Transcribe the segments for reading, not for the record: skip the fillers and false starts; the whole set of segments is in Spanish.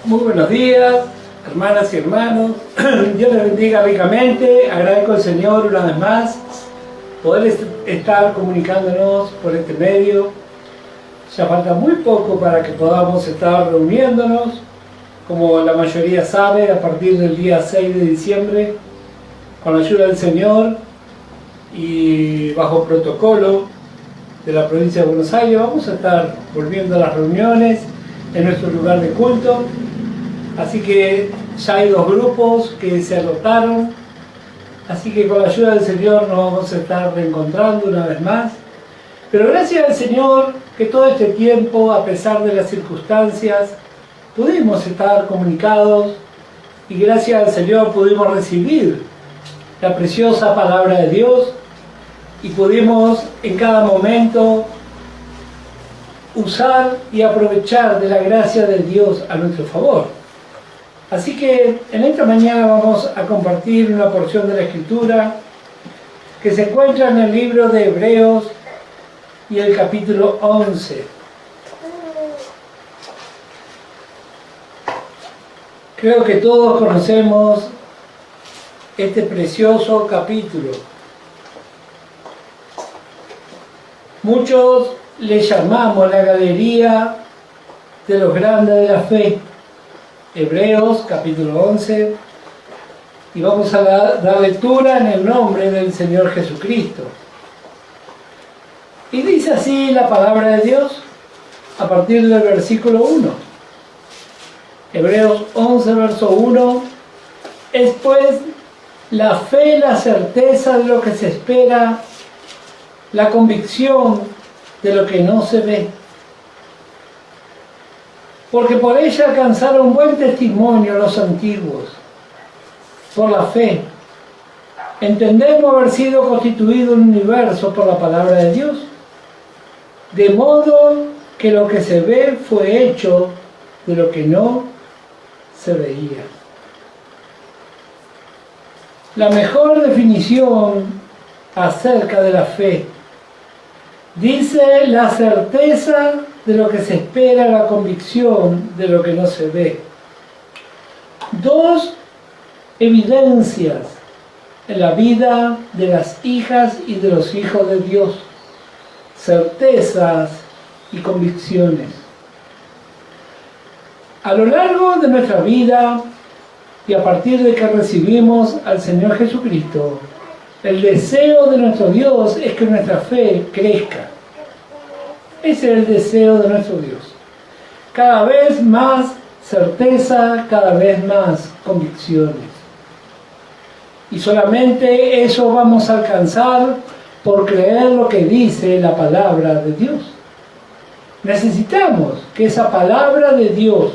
Muy buenos días, hermanas y hermanos. Dios les bendiga ricamente. Agradezco al Señor una vez más poder estar comunicándonos por este medio. Ya falta muy poco para que podamos estar reuniéndonos. Como la mayoría sabe, a partir del día 6 de diciembre, con la ayuda del Señor y bajo protocolo de la provincia de Buenos Aires, vamos a estar volviendo a las reuniones en nuestro lugar de culto. Así que ya hay 2 grupos que se anotaron, así que con la ayuda del Señor nos vamos a estar reencontrando una vez más. Pero gracias al Señor que todo este tiempo, a pesar de las circunstancias, pudimos estar comunicados y gracias al Señor pudimos recibir la preciosa palabra de Dios y pudimos en cada momento usar y aprovechar de la gracia de Dios a nuestro favor. Así que en esta mañana vamos a compartir una porción de la Escritura que se encuentra en el libro de Hebreos y el capítulo 11. Creo que todos conocemos este precioso capítulo. Muchos le llamamos la galería de los grandes de la fe. Hebreos capítulo 11, y vamos a dar lectura en el nombre del Señor Jesucristo. Y dice así la palabra de Dios a partir del versículo 1. Hebreos 11, verso 1, es pues la fe, la certeza de lo que se espera, la convicción de lo que no se ve. Porque por ella alcanzaron buen testimonio los antiguos. Por la fe, entendemos haber sido constituido un universo por la palabra de Dios, de modo que lo que se ve fue hecho de lo que no se veía. La mejor definición acerca de la fe dice la certeza de lo que se espera, la convicción de lo que no se ve. 2 evidencias en la vida de las hijas y de los hijos de Dios: certezas y convicciones. A lo largo de nuestra vida y a partir de que recibimos al Señor Jesucristo, el deseo de nuestro Dios es que nuestra fe crezca. Ese es el deseo de nuestro Dios. Cada vez más certeza, cada vez más convicciones. Y solamente eso vamos a alcanzar por creer lo que dice la palabra de Dios. Necesitamos que esa palabra de Dios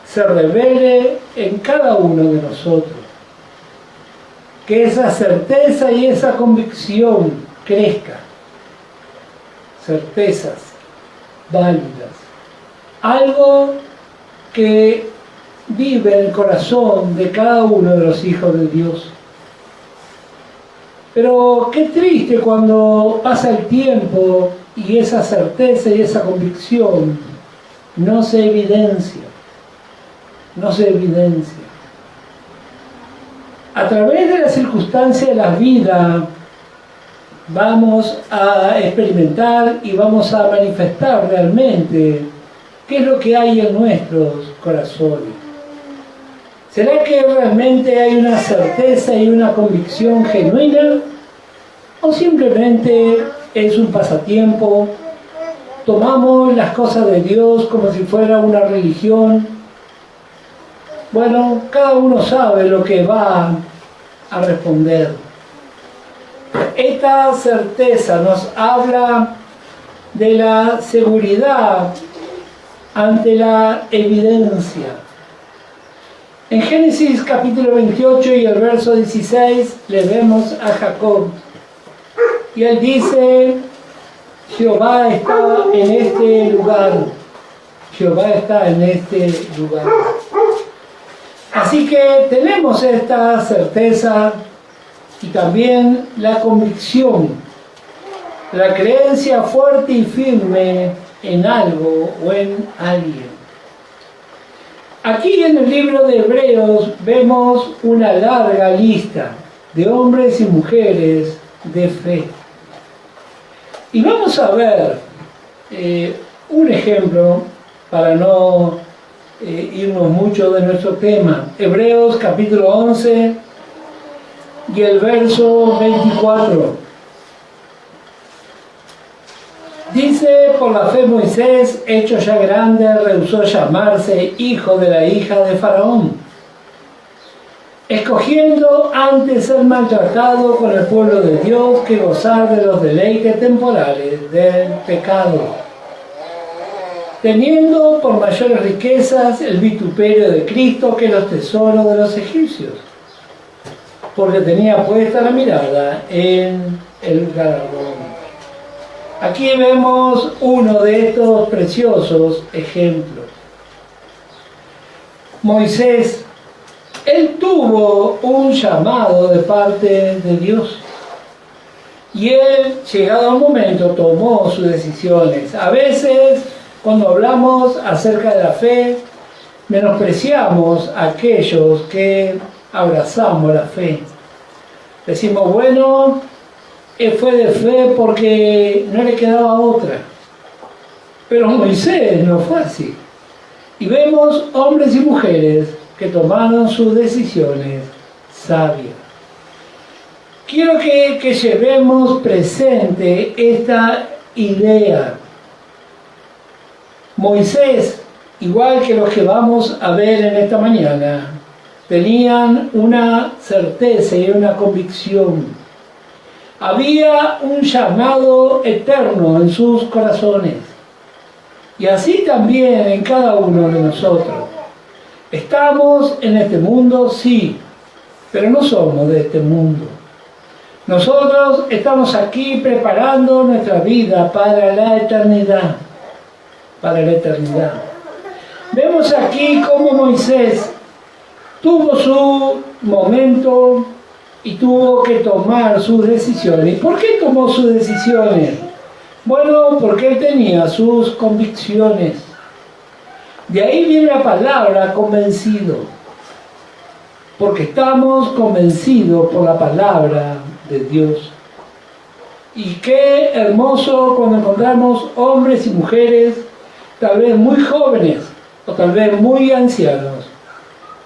se revele en cada uno de nosotros. Que esa certeza y esa convicción crezca. Certezas válidas. Algo que vive en el corazón de cada uno de los hijos de Dios. Pero qué triste cuando pasa el tiempo y esa certeza y esa convicción no se evidencia. No se evidencia. A través de las circunstancias de la vida vamos a experimentar y vamos a manifestar realmente qué es lo que hay en nuestros corazones. ¿Será que realmente hay una certeza y una convicción genuina? ¿O simplemente es un pasatiempo? ¿Tomamos las cosas de Dios como si fuera una religión? Bueno, cada uno sabe lo que va a responder. Esta certeza nos habla de la seguridad ante la evidencia. En Génesis capítulo 28 y el verso 16 le vemos a Jacob. Y él dice: Jehová está en este lugar. Jehová está en este lugar. Así que tenemos esta certeza y también la convicción, la creencia fuerte y firme en algo o en alguien. Aquí en el libro de Hebreos vemos una larga lista de hombres y mujeres de fe. Y vamos a ver un ejemplo para no irnos mucho de nuestro tema. Hebreos capítulo 11 y el verso 24. Dice: por la fe Moisés, hecho ya grande, rehusó llamarse hijo de la hija de Faraón, escogiendo antes ser maltratado con el pueblo de Dios que gozar de los deleites temporales del pecado, teniendo por mayores riquezas el vituperio de Cristo que los tesoros de los egipcios, porque tenía puesta la mirada en el galardón. Aquí vemos uno de estos preciosos ejemplos. Moisés, él tuvo un llamado de parte de Dios. Y él, llegado al momento, tomó sus decisiones. A veces, cuando hablamos acerca de la fe, menospreciamos a aquellos que abrazamos la fe. Decimos, bueno, fue de fe porque no le quedaba otra. Pero Moisés no fue así. Y vemos hombres y mujeres que tomaron sus decisiones sabias. Quiero que llevemos presente esta idea. Moisés, igual que los que vamos a ver en esta mañana, tenían una certeza y una convicción. Había un llamado eterno en sus corazones. Y así también en cada uno de nosotros. Estamos en este mundo, sí, pero no somos de este mundo. Nosotros estamos aquí preparando nuestra vida para la eternidad. Para la eternidad. Vemos aquí cómo Moisés tuvo su momento y tuvo que tomar sus decisiones. ¿Y por qué tomó sus decisiones? Bueno, porque él tenía sus convicciones. De ahí viene la palabra convencido. Porque estamos convencidos por la palabra de Dios. Y qué hermoso cuando encontramos hombres y mujeres, tal vez muy jóvenes o tal vez muy ancianos,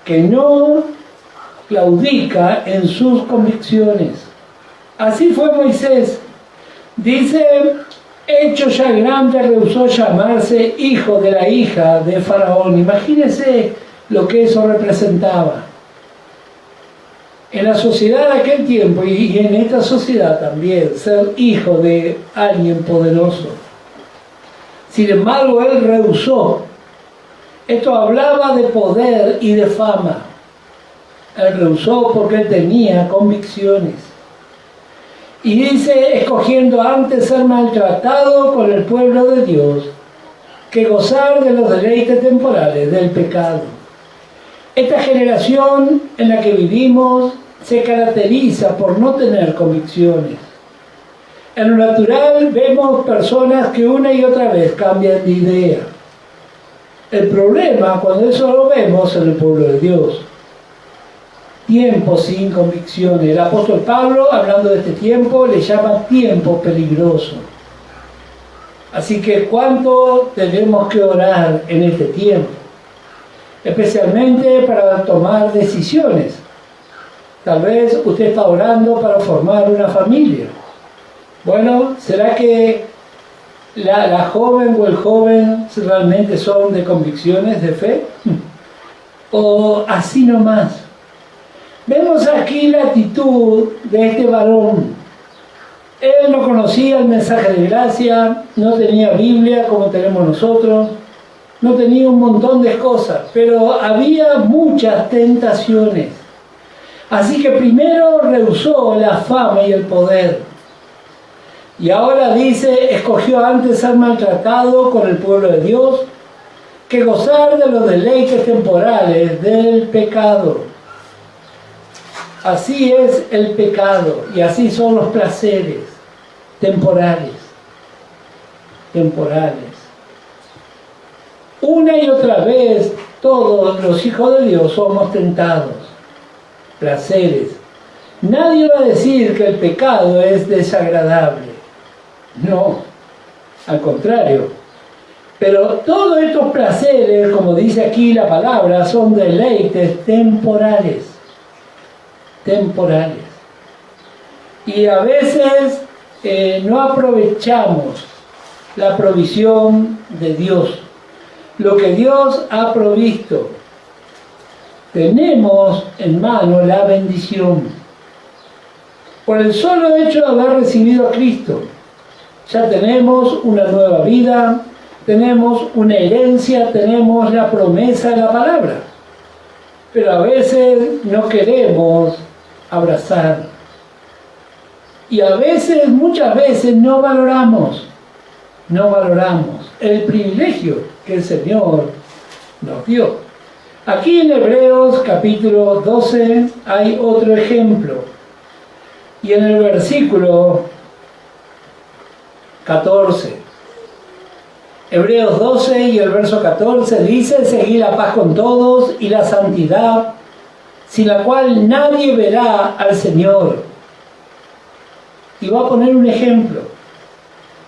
que no claudica en sus convicciones. Así fue Moisés. Dice, hecho ya grande, rehusó llamarse hijo de la hija de Faraón. Imagínense lo que eso representaba. En la sociedad de aquel tiempo y en esta sociedad también, ser hijo de alguien poderoso. Sin embargo, él rehusó. Esto hablaba de poder y de fama. Él rehusó porque él tenía convicciones. Y dice, escogiendo antes ser maltratado con el pueblo de Dios, que gozar de los deleites temporales del pecado. Esta generación en la que vivimos se caracteriza por no tener convicciones. En lo natural vemos personas que una y otra vez cambian de idea. El problema cuando eso lo vemos en el pueblo de Dios. Tiempo sin convicciones. El apóstol Pablo, hablando de este tiempo, le llama tiempo peligroso. Así que ¿cuánto tenemos que orar en este tiempo? Especialmente para tomar decisiones. Tal vez usted está orando para formar una familia. Bueno, ¿será que la joven o el joven realmente son de convicciones de fe? ¿O así nomás? Vemos aquí la actitud de este varón. Él no conocía el mensaje de gracia, no tenía Biblia como tenemos nosotros, no tenía un montón de cosas, pero había muchas tentaciones. Así que primero rehusó la fama y el poder. Y ahora dice, escogió antes ser maltratado con el pueblo de Dios que gozar de los deleites temporales del pecado. Así es el pecado y así son los placeres temporales. Temporales. Una y otra vez todos los hijos de Dios somos tentados, placeres. Nadie va a decir que el pecado es desagradable. No, al contrario. Pero todos estos placeres, como dice aquí la palabra, son deleites temporales. Temporales. Y a veces no aprovechamos la provisión de Dios, lo que Dios ha provisto. Tenemos en mano la bendición. Por el solo hecho de haber recibido a Cristo, ya tenemos una nueva vida, tenemos una herencia, tenemos la promesa de la palabra. Pero a veces no queremos abrazar. Y a veces, muchas veces, no valoramos el privilegio que el Señor nos dio. Aquí en Hebreos capítulo 12 hay otro ejemplo. Y en el versículo 14, Hebreos 12 y el verso 14 dice: seguid la paz con todos y la santidad, sin la cual nadie verá al Señor. Y va a poner un ejemplo.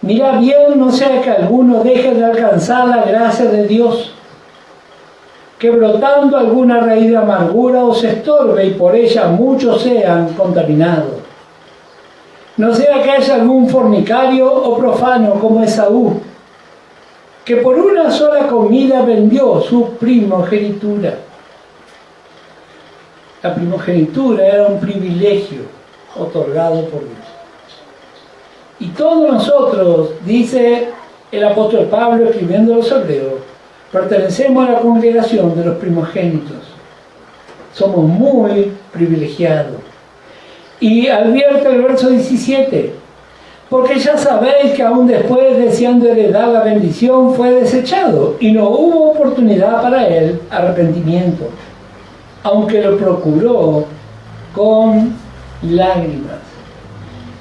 Mira bien, no sea que alguno deje de alcanzar la gracia de Dios, que brotando alguna raíz de amargura os estorbe y por ella muchos sean contaminados. No sea que haya algún fornicario o profano como Esaú, que por una sola comida vendió su primogenitura. La primogenitura era un privilegio otorgado por Dios. Y todos nosotros, dice el apóstol Pablo escribiendo a los hebreos, pertenecemos a la congregación de los primogénitos. Somos muy privilegiados. Y advierte el verso 17, porque ya sabéis que aún después, deseando heredar la bendición, fue desechado, y no hubo oportunidad para él arrepentimiento, aunque lo procuró con lágrimas.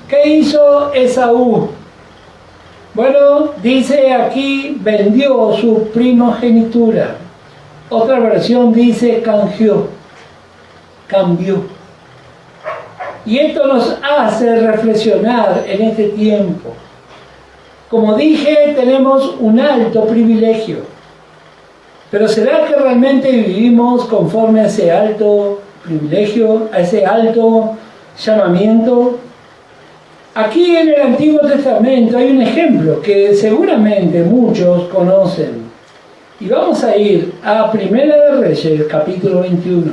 ¿Qué hizo Esaú? Bueno, dice aquí, vendió su primogenitura. Otra versión dice, cambió. Y esto nos hace reflexionar en este tiempo. Como dije, tenemos un alto privilegio. Pero ¿será que realmente vivimos conforme a ese alto privilegio, a ese alto llamamiento? Aquí en el Antiguo Testamento hay un ejemplo que seguramente muchos conocen. Y vamos a ir a Primera de Reyes, capítulo 21.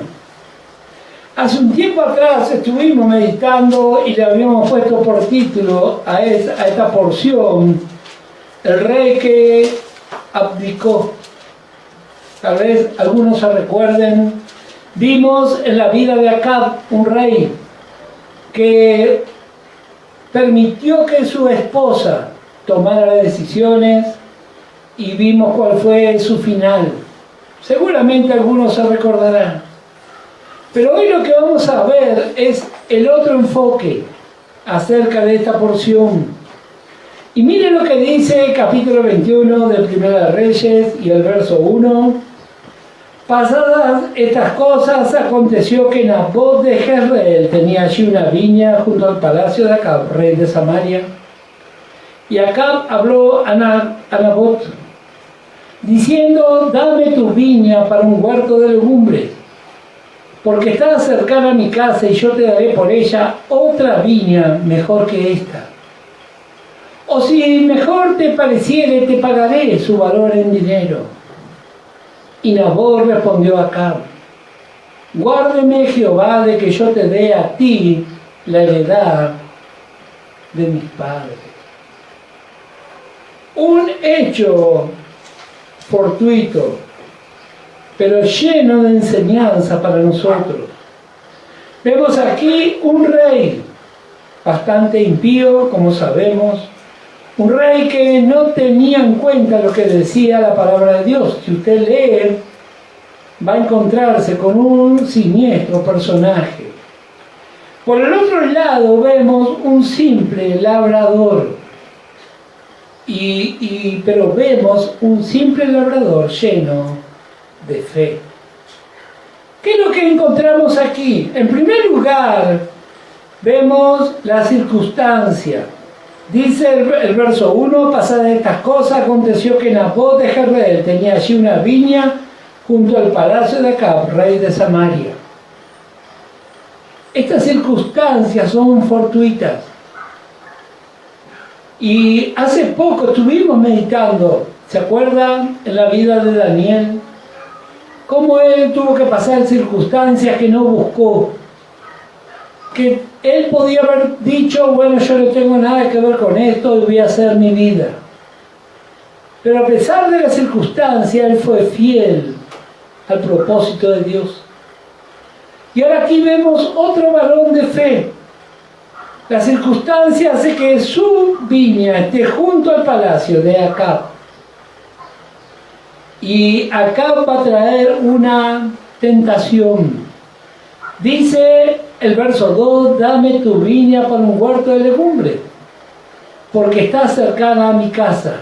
Hace un tiempo atrás estuvimos meditando y le habíamos puesto por título a esta porción, el rey que abdicó. Tal vez algunos se recuerden, vimos en la vida de Acab un rey que permitió que su esposa tomara las decisiones y vimos cuál fue su final. Seguramente algunos se recordarán. Pero hoy lo que vamos a ver es el otro enfoque acerca de esta porción. Y miren lo que dice el capítulo 21 de Primera de Reyes y el verso 1. Pasadas estas cosas, aconteció que Nabot de Jezreel tenía allí una viña junto al palacio de Acab, rey de Samaria. Y Acab habló a Nabot, diciendo: dame tu viña para un huerto de legumbres, porque está cercana a mi casa y yo te daré por ella otra viña mejor que esta. O si mejor te pareciere, te pagaré su valor en dinero. Y Nabot respondió a Acab: guárdeme Jehová de que yo te dé a ti la heredad de mis padres. Un hecho fortuito, pero lleno de enseñanza para nosotros. Vemos aquí un rey bastante impío, como sabemos, un rey que no tenía en cuenta lo que decía la palabra de Dios. Si usted lee, va a encontrarse con un siniestro personaje. Por el otro lado vemos un simple labrador, pero vemos un simple labrador lleno de fe. ¿Qué es lo que encontramos aquí? En primer lugar, vemos la circunstancia. Dice el verso 1, pasadas estas cosas, aconteció que Nabot de Jezreel tenía allí una viña junto al palacio de Acab, rey de Samaria. Estas circunstancias son fortuitas. Y hace poco estuvimos meditando, ¿se acuerdan? En la vida de Daniel, cómo él tuvo que pasar circunstancias que no buscó, que él podía haber dicho, bueno, yo no tengo nada que ver con esto y voy a hacer mi vida. Pero a pesar de las circunstancias, él fue fiel al propósito de Dios. Y ahora aquí vemos otro varón de fe. La circunstancia hace que su viña esté junto al palacio de Acab. Y Acab va a traer una tentación. Dice el verso 2, dame tu viña para un huerto de legumbres, porque está cercana a mi casa,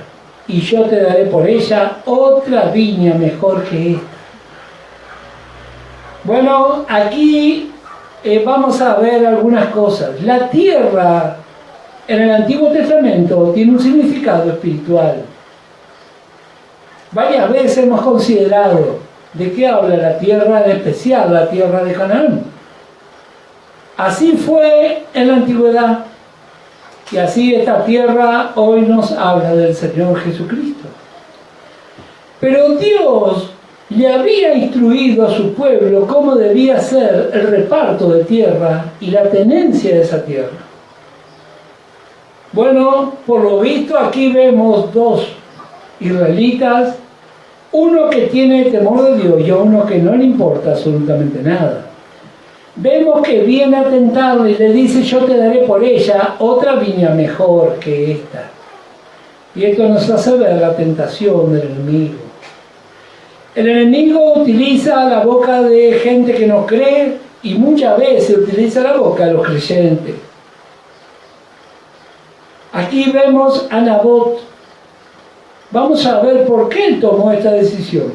y yo te daré por ella otra viña mejor que esta. Bueno, aquí vamos a ver algunas cosas. La tierra en el Antiguo Testamento tiene un significado espiritual. Varias veces hemos considerado de qué habla la tierra, en especial la tierra de Canaán. Así fue en la antigüedad, y así esta tierra hoy nos habla del Señor Jesucristo. Pero Dios le había instruido a su pueblo cómo debía ser el reparto de tierra y la tenencia de esa tierra. Bueno, por lo visto aquí vemos dos israelitas, uno que tiene temor de Dios y uno que no le importa absolutamente nada. Vemos que viene a tentarle y le dice, yo te daré por ella otra viña mejor que esta. Y esto nos hace ver la tentación del enemigo. El enemigo utiliza la boca de gente que no cree y muchas veces utiliza la boca de los creyentes. Aquí vemos a Nabot. Vamos a ver por qué él tomó esta decisión.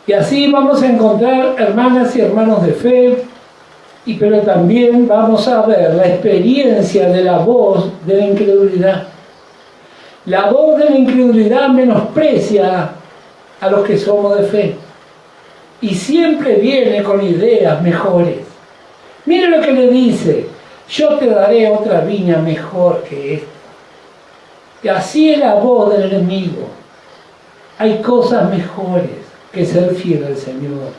Y así vamos a encontrar hermanas y hermanos de fe, pero también vamos a ver la experiencia de la voz de la incredulidad. La voz de la incredulidad menosprecia a los que somos de fe y siempre viene con ideas mejores. Mire lo que le dice, yo te daré otra viña mejor que esta. Y así es la voz del enemigo. Hay cosas mejores que ser fiel al Señor.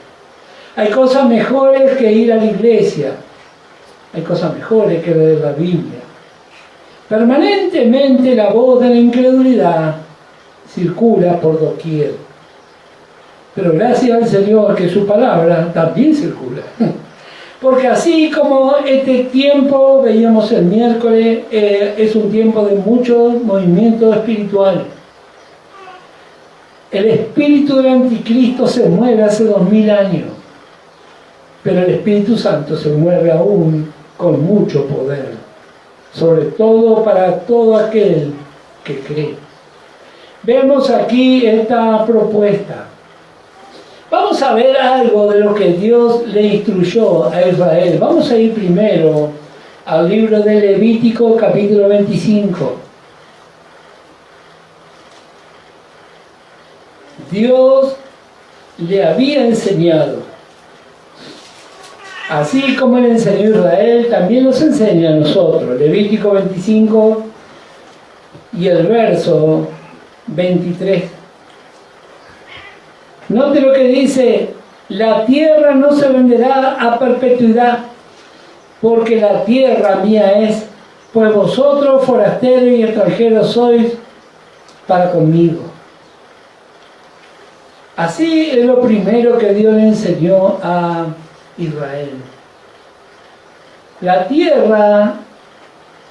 Hay cosas mejores que ir a la iglesia. Hay cosas mejores que leer la Biblia. Permanentemente la voz de la incredulidad circula por doquier. Pero gracias al Señor que su palabra también circula. Porque así como este tiempo, veíamos el miércoles, es un tiempo de mucho movimiento espiritual. El espíritu del anticristo se mueve hace 2000 años, pero el Espíritu Santo se mueve aún con mucho poder, sobre todo para todo aquel que cree. Vemos aquí esta propuesta. Vamos a ver algo de lo que Dios le instruyó a Israel. Vamos a ir primero al libro de Levítico, capítulo 25. Dios le había enseñado, así como le enseñó a Israel, también nos enseña a nosotros. Levítico 25 y el verso 23. Note lo que dice, la tierra no se venderá a perpetuidad, porque la tierra mía es, pues vosotros forasteros y extranjeros sois para conmigo. Así es lo primero que Dios le enseñó a Israel. La tierra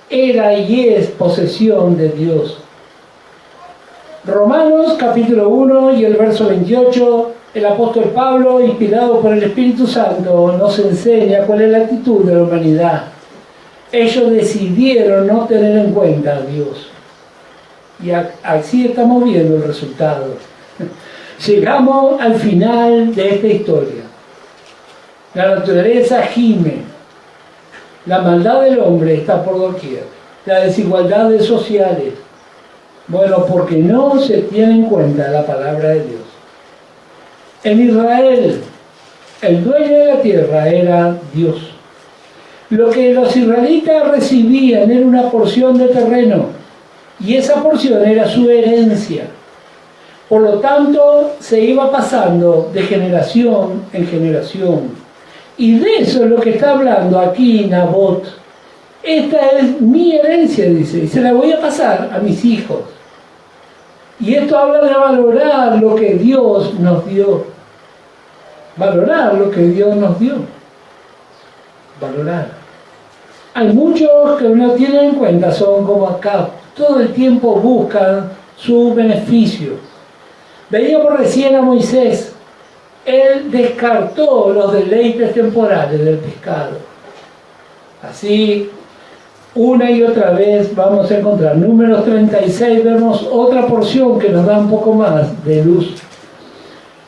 era y es posesión de Dios. Romanos capítulo 1 y el verso 28, el apóstol Pablo, inspirado por el Espíritu Santo, nos enseña cuál es la actitud de la humanidad. Ellos decidieron no tener en cuenta a Dios. Y así estamos viendo el resultado. Llegamos al final de esta historia. La naturaleza gime. La maldad del hombre está por doquier. Las desigualdades sociales. Bueno, porque no se tiene en cuenta la palabra de Dios. En Israel, el dueño de la tierra era Dios. Lo que los israelitas recibían era una porción de terreno, y esa porción era su herencia. Por lo tanto, se iba pasando de generación en generación. Y de eso es lo que está hablando aquí Nabot. Esta es mi herencia, dice, y se la voy a pasar a mis hijos. Y esto habla de valorar lo que Dios nos dio. Valorar lo que Dios nos dio. Valorar. Hay muchos que no tienen en cuenta, son como acá, todo el tiempo buscan su beneficio. Veíamos recién a Moisés. Él descartó los deleites temporales del pescado. Así, una y otra vez vamos a encontrar. Números 36, vemos otra porción que nos da un poco más de luz.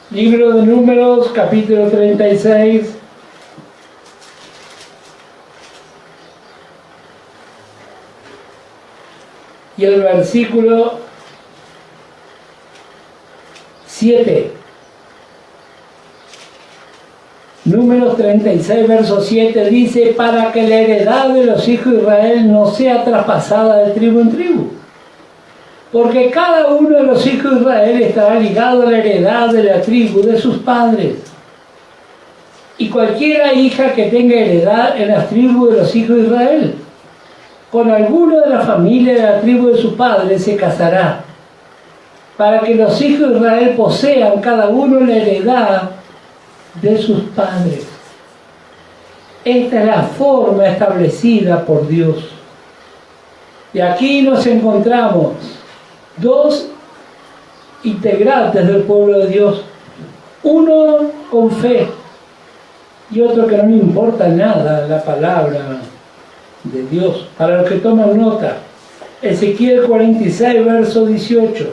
Libro de Números, capítulo 36. Y el versículo 7. Números 36, verso 7 dice: para que la heredad de los hijos de Israel no sea traspasada de tribu en tribu. Porque cada uno de los hijos de Israel estará ligado a la heredad de la tribu de sus padres. Y cualquiera hija que tenga heredad en las tribus de los hijos de Israel, con alguno de la familia de la tribu de su padre se casará, para que los hijos de Israel posean cada uno la heredad de sus padres. Esta es la forma establecida por Dios. Y aquí nos encontramos dos integrantes del pueblo de Dios. Uno con fe y otro que no le importa nada la palabra de Dios. Para los que toman nota, Ezequiel 46, verso 18.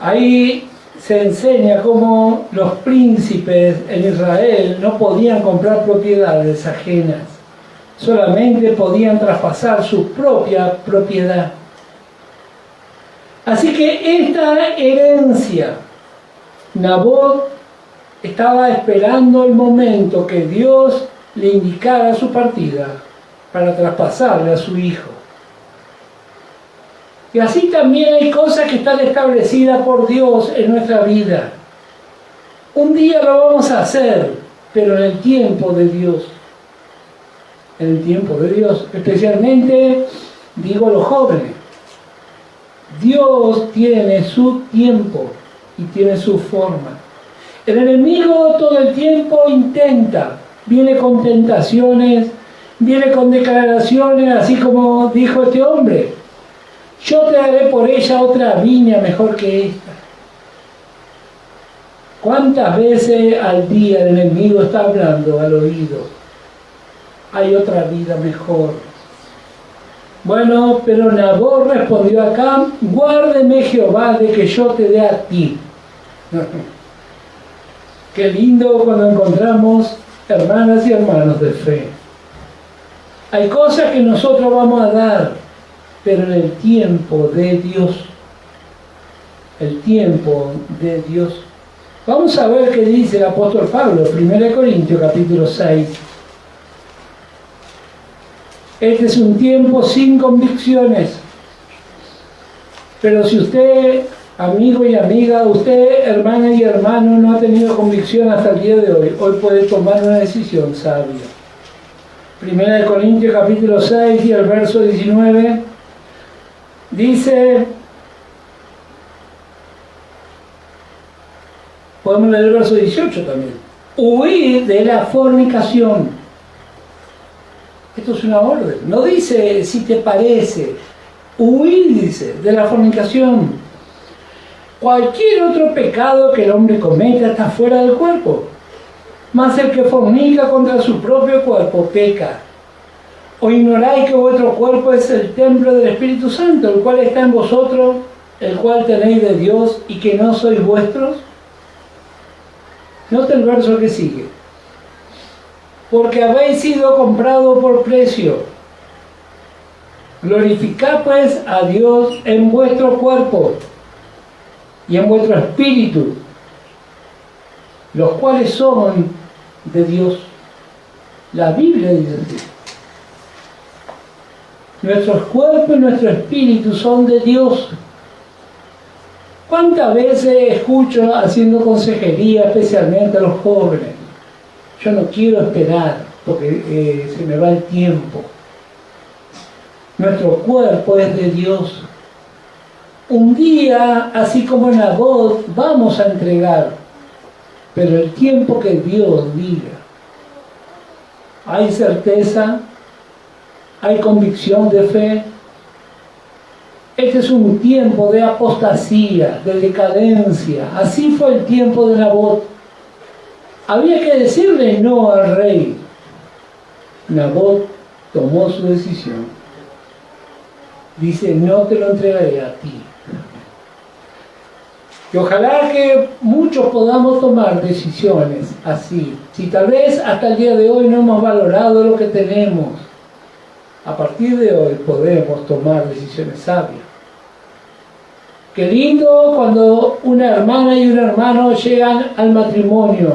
Ahí se enseña cómo los príncipes en Israel no podían comprar propiedades ajenas, solamente podían traspasar su propia propiedad. Así que esta herencia, Nabot estaba esperando el momento que Dios le indicara su partida para traspasarle a su hijo. Y así también hay cosas que están establecidas por Dios en nuestra vida. Un día lo vamos a hacer, pero en el tiempo de Dios. En el tiempo de Dios, especialmente, digo, los jóvenes. Dios tiene su tiempo y tiene su forma. El enemigo todo el tiempo intenta, viene con tentaciones, viene con declaraciones, así como dijo este hombre: yo te daré por ella otra viña mejor que esta. ¿Cuántas veces al día el enemigo está hablando al oído? Hay otra vida mejor. Bueno, pero Nabot respondió acá: guárdeme Jehová de que yo te dé a ti. Qué lindo cuando encontramos hermanas y hermanos de fe. Hay cosas que nosotros vamos a dar, pero en el tiempo de Dios. El tiempo de Dios. Vamos a ver qué dice el apóstol Pablo, 1 Corintios capítulo 6. Este es un tiempo sin convicciones. Pero si usted, amigo y amiga, usted, hermana y hermano, no ha tenido convicción hasta el día de hoy, hoy puede tomar una decisión sabia. 1 Corintios capítulo 6 y el verso 19 dice, podemos leer el verso 18 también: huid de la fornicación. Esto es una orden, no dice si te parece. Huid, dice, de la fornicación. Cualquier otro pecado que el hombre cometa está fuera del cuerpo, mas el que fornica contra su propio cuerpo peca. ¿O ignoráis que vuestro cuerpo es el templo del Espíritu Santo, el cual está en vosotros, el cual tenéis de Dios y que no sois vuestros? Nota el verso que sigue. Porque habéis sido comprado por precio. Glorificad pues a Dios en vuestro cuerpo y en vuestro espíritu, los cuales son de Dios. La Biblia dice así. Nuestros cuerpos y nuestro espíritu son de Dios. ¿Cuántas veces escucho haciendo consejería, especialmente a los jóvenes? Yo no quiero esperar porque se me va el tiempo. Nuestro cuerpo es de Dios. Un día, así como Nabot, vamos a entregar, pero el tiempo que Dios diga. Hay certeza, hay convicción de fe. Este es un tiempo de apostasía, de decadencia. Así fue el tiempo de Nabot. Había que decirle no al rey. Nabot tomó su decisión. Dice, no te lo entregaré a ti. Y ojalá que muchos podamos tomar decisiones así. Si tal vez hasta el día de hoy no hemos valorado lo que tenemos, a partir de hoy podemos tomar decisiones sabias. Qué lindo cuando una hermana y un hermano llegan al matrimonio,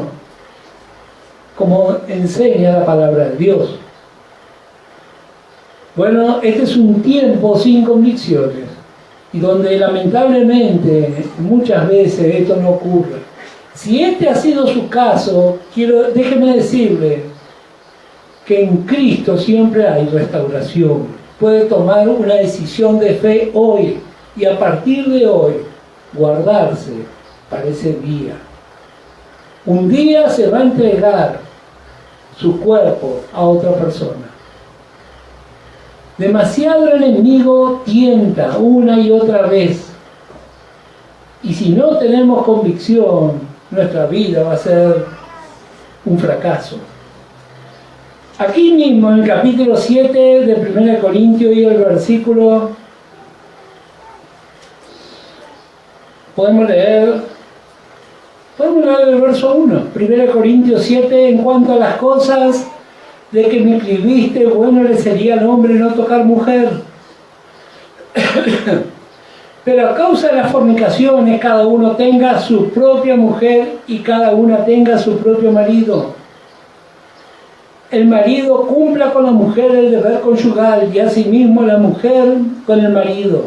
como enseña la palabra de Dios. Bueno, este es un tiempo sin convicciones y donde lamentablemente muchas veces esto no ocurre. Si este ha sido su caso, déjeme decirle que en Cristo siempre hay restauración. Puede tomar una decisión de fe hoy y a partir de hoy guardarse para ese día. Un día se va a entregar su cuerpo a otra persona. Demasiado el enemigo tienta una y otra vez. Y si no tenemos convicción, nuestra vida va a ser un fracaso. Aquí mismo, en el capítulo 7 de 1 Corintios y el versículo, podemos leer el verso 1. 1 Corintios 7, en cuanto a las cosas de que me escribiste, bueno le sería al hombre no tocar mujer. Pero a causa de las fornicaciones, cada uno tenga su propia mujer y cada una tenga su propio marido. El marido cumpla con la mujer el deber conyugal y asimismo la mujer con el marido.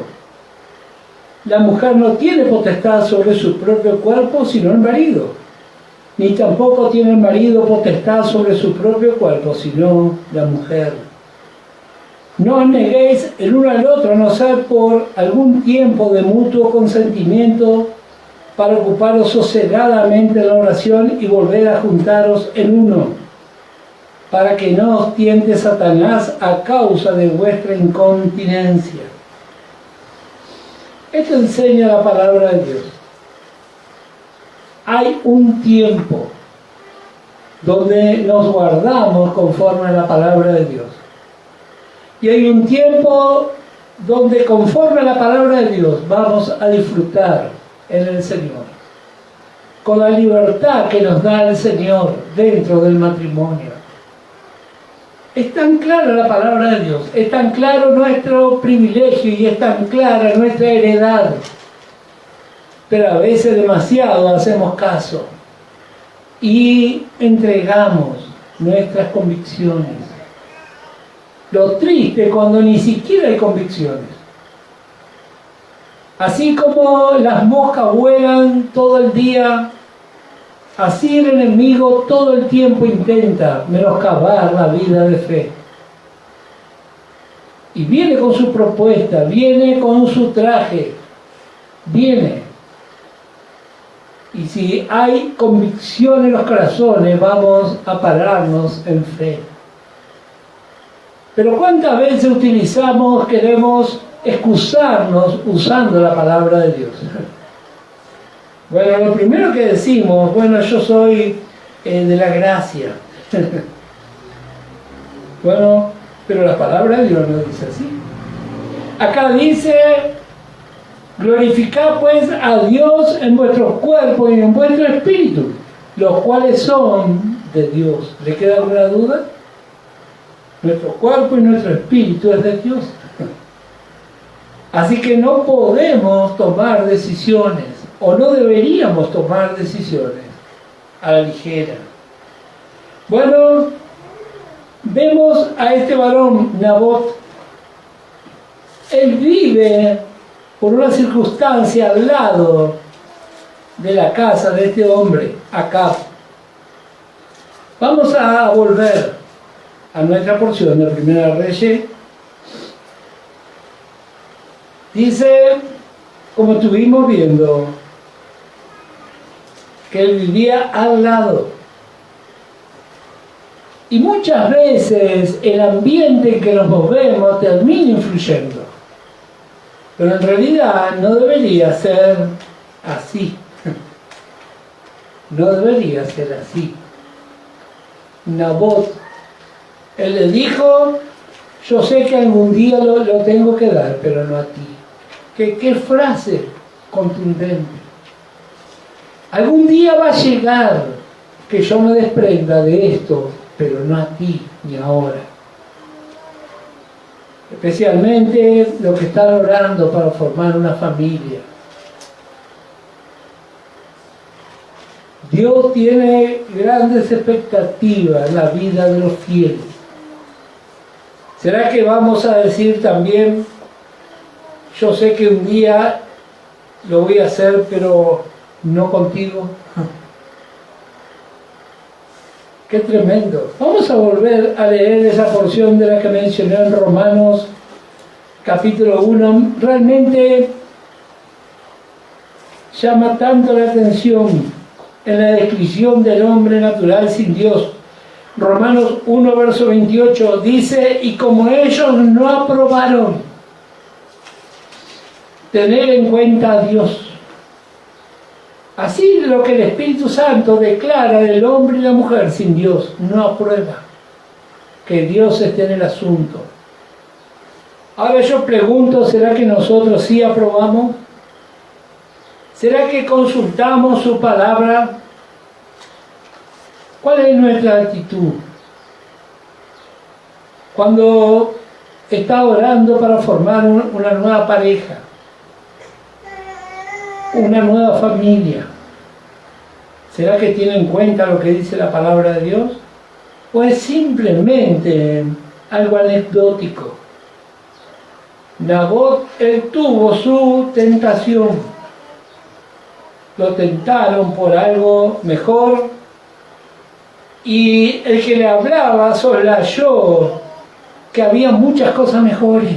La mujer no tiene potestad sobre su propio cuerpo, sino el marido. Ni tampoco tiene el marido potestad sobre su propio cuerpo, sino la mujer. No os neguéis el uno al otro, a no ser por algún tiempo de mutuo consentimiento, para ocuparos sosegadamente en la oración y volver a juntaros en uno, para que no os tiente Satanás a causa de vuestra incontinencia. Esto enseña la palabra de Dios. Hay un tiempo donde nos guardamos conforme a la palabra de Dios. Y hay un tiempo donde conforme a la palabra de Dios vamos a disfrutar en el Señor. Con la libertad que nos da el Señor dentro del matrimonio. Es tan clara la palabra de Dios, es tan claro nuestro privilegio y es tan clara nuestra heredad. Pero a veces demasiado hacemos caso y entregamos nuestras convicciones. Lo triste cuando ni siquiera hay convicciones. Así como las moscas vuelan todo el día, así el enemigo todo el tiempo intenta menoscabar la vida de fe. Y viene con su propuesta, viene con su traje, viene. Y si hay convicción en los corazones, vamos a pararnos en fe. Pero ¿cuántas veces queremos excusarnos usando la palabra de Dios? Bueno, lo primero que decimos, bueno, yo soy de la gracia. Bueno, pero la palabra de Dios no dice así. Acá dice Glorificad pues a Dios en vuestro cuerpo y en vuestro espíritu, los cuales son de Dios. ¿Le queda alguna duda? Nuestro cuerpo y nuestro espíritu es de Dios. Así que no podemos tomar decisiones, o no deberíamos tomar decisiones a la ligera. Bueno, vemos a este varón, Nabot. Él vive por una circunstancia al lado de la casa de este hombre, Acab. Vamos a volver a nuestra porción de Primera Reyes. Dice, como estuvimos viendo, que él vivía al lado. Y muchas veces el ambiente en que nos movemos termina influyendo. Pero en realidad no debería ser así. No debería ser así. Nabot, él le dijo, yo sé que algún día lo tengo que dar, pero no a ti. ¿Qué frase contundente? Algún día va a llegar que yo me desprenda de esto, pero no a ti, ni ahora. Especialmente los que están orando para formar una familia. Dios tiene grandes expectativas en la vida de los fieles. ¿Será que vamos a decir también, yo sé que un día lo voy a hacer, pero no contigo? ¡Qué tremendo! Vamos a volver a leer esa porción de la que mencioné en Romanos, capítulo 1. Realmente llama tanto la atención en la descripción del hombre natural sin Dios. Romanos 1, verso 28 dice, y como ellos no aprobaron tener en cuenta a Dios, así lo que el Espíritu Santo declara del hombre y la mujer sin Dios, no aprueba que Dios esté en el asunto. Ahora yo pregunto, ¿será que nosotros sí aprobamos? ¿Será que consultamos su palabra? ¿Cuál es nuestra actitud? Cuando está orando para formar una nueva pareja, una nueva familia, ¿será que tiene en cuenta lo que dice la palabra de Dios? ¿O es simplemente algo anecdótico? Nabot, él tuvo su tentación. Lo tentaron por algo mejor y el que le hablaba soslayó que había muchas cosas mejores.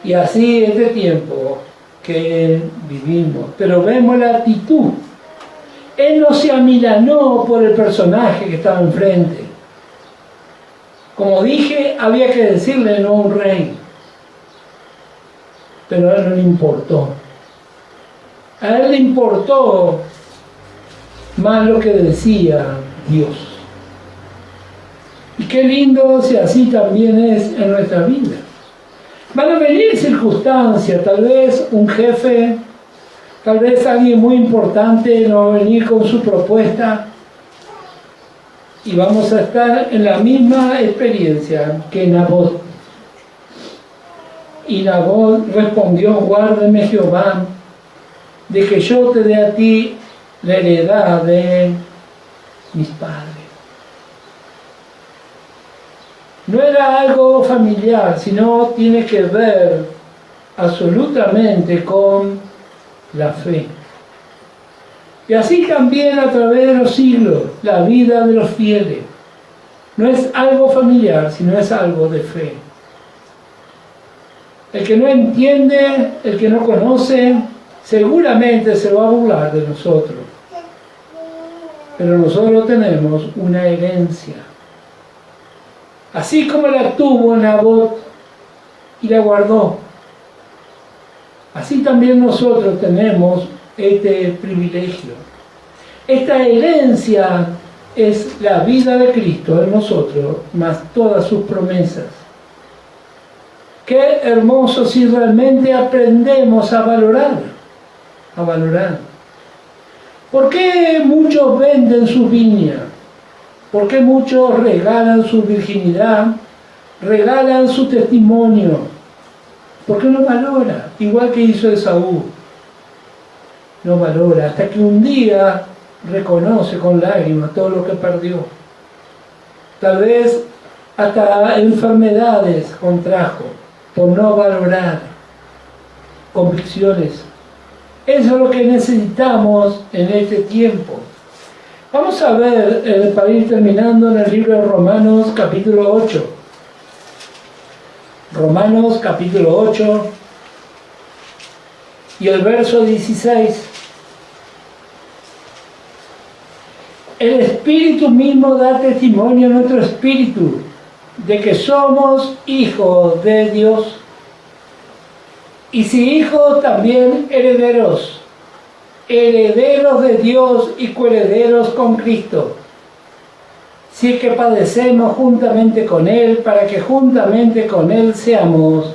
Y así este tiempo que vivimos, pero vemos la actitud. Él no se amilanó por el personaje que estaba enfrente. Como dije, había que decirle no a un rey, pero a él no le importó. A él le importó más lo que decía Dios. Y qué lindo si así también es en nuestra vida. Van a venir circunstancias, tal vez un jefe, tal vez alguien muy importante no va a venir con su propuesta y vamos a estar en la misma experiencia que Nabot. Y Nabot respondió, guárdeme Jehová, de que yo te dé a ti la heredad de mis padres. No era algo familiar, sino tiene que ver absolutamente con la fe. Y así también a través de los siglos, la vida de los fieles. No es algo familiar, sino es algo de fe. El que no entiende, el que no conoce, seguramente se va a burlar de nosotros. Pero nosotros tenemos una herencia. Así como la tuvo Nabot y la guardó, así también nosotros tenemos este privilegio. Esta herencia es la vida de Cristo en nosotros, más todas sus promesas. Qué hermoso si realmente aprendemos a valorar, a valorar. ¿Por qué muchos venden su viña? ¿Por qué muchos regalan su virginidad? Regalan su testimonio. ¿Por qué no valora? Igual que hizo Esaú. No valora, hasta que un día reconoce con lágrimas todo lo que perdió. Tal vez hasta enfermedades contrajo por no valorar convicciones. Eso es lo que necesitamos en este tiempo. Vamos a ver, para ir terminando, en el libro de Romanos capítulo 8. Romanos capítulo 8 y el verso 16. El Espíritu mismo da testimonio a nuestro espíritu de que somos hijos de Dios. Y si hijos, también herederos, herederos de Dios y coherederos con Cristo. Si es que padecemos juntamente con Él, para que juntamente con Él seamos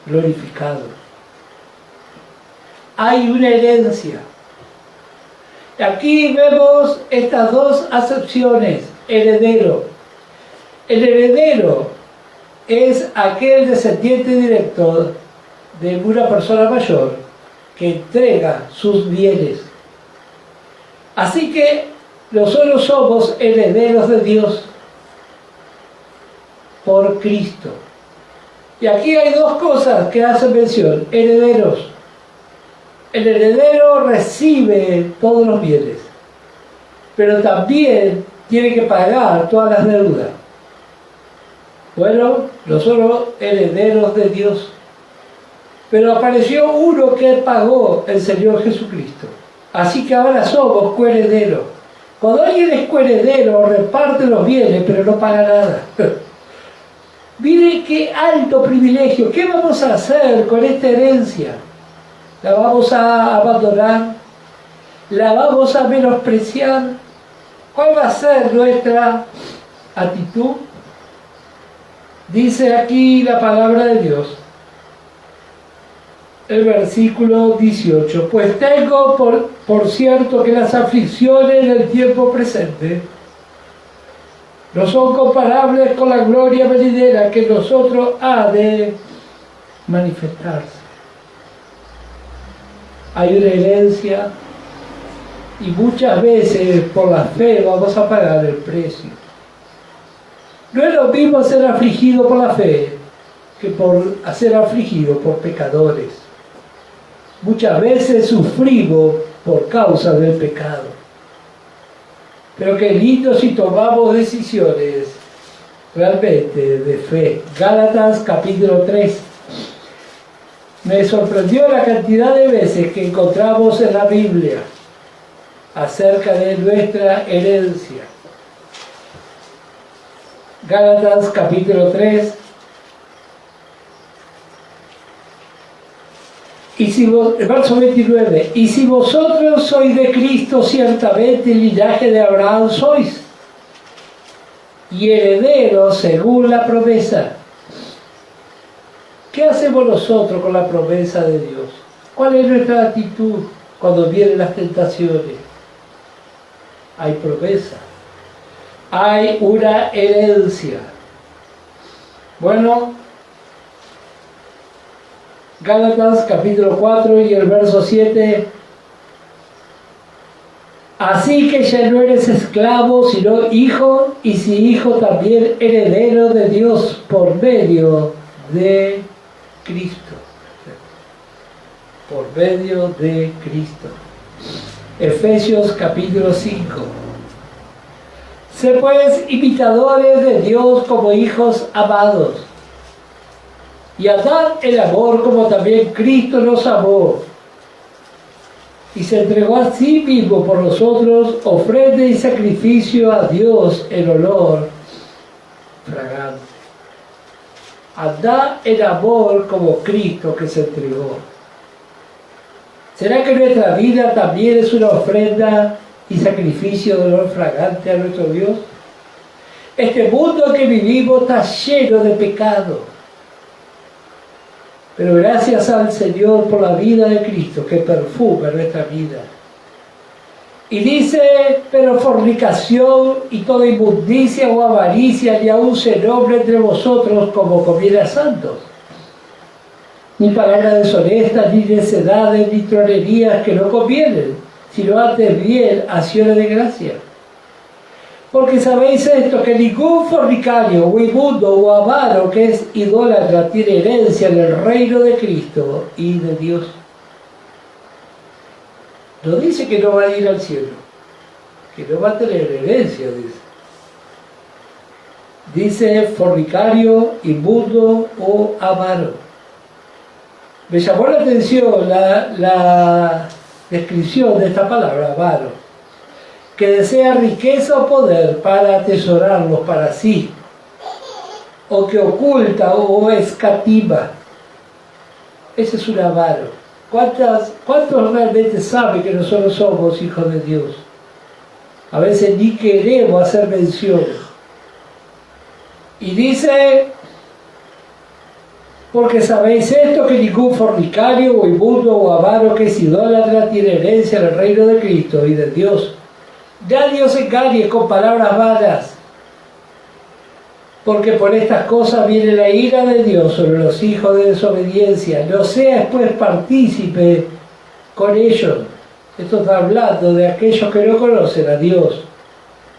glorificados. Hay una herencia. Aquí vemos estas dos acepciones, heredero. El heredero es aquel descendiente directo de una persona mayor que entrega sus bienes. Así que nosotros somos herederos de Dios por Cristo. Y aquí hay dos cosas que hacen mención, herederos. El heredero recibe todos los bienes, pero también tiene que pagar todas las deudas. Bueno, nosotros herederos de Dios. Pero apareció uno que pagó, el Señor Jesucristo. Así que ahora somos coherederos. Cuando alguien es coheredero, reparte los bienes, pero no paga nada. Mire qué alto privilegio. ¿Qué vamos a hacer con esta herencia? ¿La vamos a abandonar? ¿La vamos a menospreciar? ¿Cuál va a ser nuestra actitud? Dice aquí la palabra de Dios, el versículo 18, pues tengo por cierto que las aflicciones del tiempo presente no son comparables con la gloria venidera que en nosotros ha de manifestarse. Hay una herencia y muchas veces por la fe vamos a pagar el precio. No es lo mismo ser afligido por la fe que por ser afligido por pecadores. Muchas veces sufrimos por causa del pecado. Pero qué lindo si tomamos decisiones realmente de fe. Gálatas capítulo 3. Me sorprendió la cantidad de veces que encontramos en la Biblia acerca de nuestra herencia. Gálatas capítulo 3. Verso 29. Y si vosotros sois de Cristo, ciertamente el linaje de Abraham sois, y herederos según la promesa. ¿Qué hacemos nosotros con la promesa de Dios? ¿Cuál es nuestra actitud cuando vienen las tentaciones? Hay promesa. Hay una herencia. Bueno, Gálatas capítulo 4 y el verso 7. Así que ya no eres esclavo, sino hijo, y si hijo también heredero de Dios por medio de Cristo. Por medio de Cristo. Efesios capítulo 5. Sé pues imitadores de Dios como hijos amados, y andad en amor como también Cristo nos amó, y se entregó a sí mismo por nosotros, ofrenda y sacrificio a Dios en olor fragante. Andad en amor como Cristo que se entregó. ¿Será que nuestra vida también es una ofrenda y sacrificio de olor fragante a nuestro Dios? Este mundo en que vivimos está lleno de pecado. Pero gracias al Señor por la vida de Cristo, que perfuma nuestra vida. Y dice, pero fornicación y toda inmundicia o avaricia ni aun se nombre entre vosotros como conviene a santos. Ni palabras deshonestas, ni necedades, ni tronerías que no convienen, sino antes bien acciones de gracia. Porque sabéis esto, que ningún fornicario, o inmundo, o avaro, que es idólatra, tiene herencia en el reino de Cristo y de Dios. No dice que no va a ir al cielo, que no va a tener herencia, dice. Dice fornicario, inmundo o avaro. Me llamó la atención la descripción de esta palabra, avaro, que desea riqueza o poder para atesorarlos para sí, o que oculta o escatima. Ese es un avaro. ¿Cuántos realmente saben que nosotros somos hijos de Dios? A veces ni queremos hacer mención. Y dice, porque sabéis esto, que ningún fornicario o inmundo o avaro que es idólatra tiene herencia en el reino de Cristo y de Dios. Nadie os engañe con palabras vanas, porque por estas cosas viene la ira de Dios sobre los hijos de desobediencia. No seas pues partícipe con ellos. Esto está hablando de aquellos que no conocen a Dios.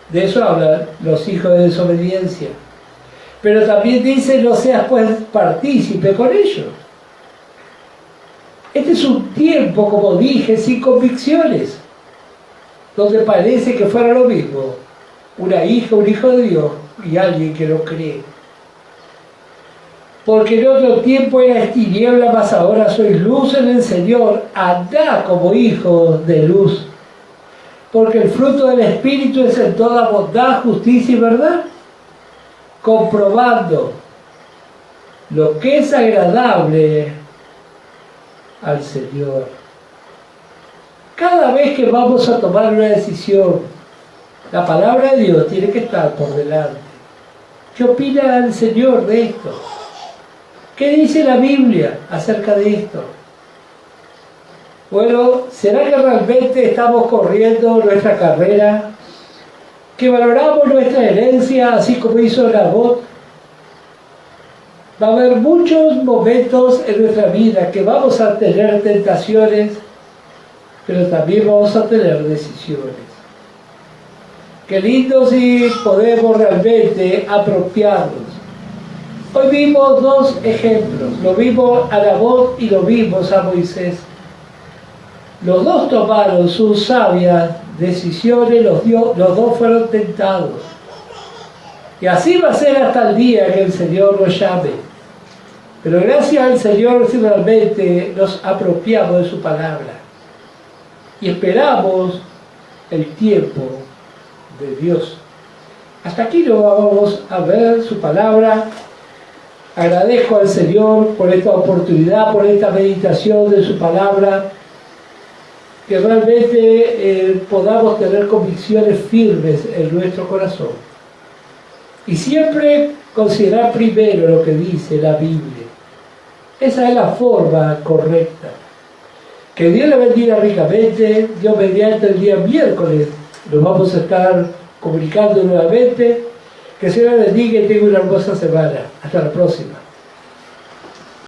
De eso hablan los hijos de desobediencia. Pero también dice, no seas pues partícipe con ellos. Este es un tiempo, como dije, sin convicciones, donde parece que fuera lo mismo una hija, un hijo de Dios y alguien que no cree. Porque en otro tiempo erais tiniebla, mas ahora sois luz en el Señor. Andad como hijos de luz. Porque el fruto del Espíritu es en toda bondad, justicia y verdad, comprobando lo que es agradable al Señor. Cada vez que vamos a tomar una decisión, la palabra de Dios tiene que estar por delante. ¿Qué opina el Señor de esto? ¿Qué dice la Biblia acerca de esto? Bueno, ¿será que realmente estamos corriendo nuestra carrera? ¿Que valoramos nuestra herencia así como hizo Nabot? Va a haber muchos momentos en nuestra vida que vamos a tener tentaciones, pero también vamos a tener decisiones. Qué lindo si podemos realmente apropiarnos. Hoy vimos dos ejemplos, lo vimos a Nabot y lo vimos a Moisés. Los dos tomaron sus sabias decisiones, los dos fueron tentados. Y así va a ser hasta el día que el Señor nos llame. Pero gracias al Señor si realmente nos apropiamos de su palabra y esperamos el tiempo de Dios. Hasta aquí lo vamos a ver su palabra. Agradezco al Señor por esta oportunidad, por esta meditación de su palabra, que realmente podamos tener convicciones firmes en nuestro corazón y siempre considerar primero lo que dice la Biblia. Esa es la forma correcta. Que Dios le bendiga ricamente. Dios mediante el día miércoles nos vamos a estar comunicando nuevamente. Que el Señor le bendiga y tenga una hermosa semana. Hasta la próxima.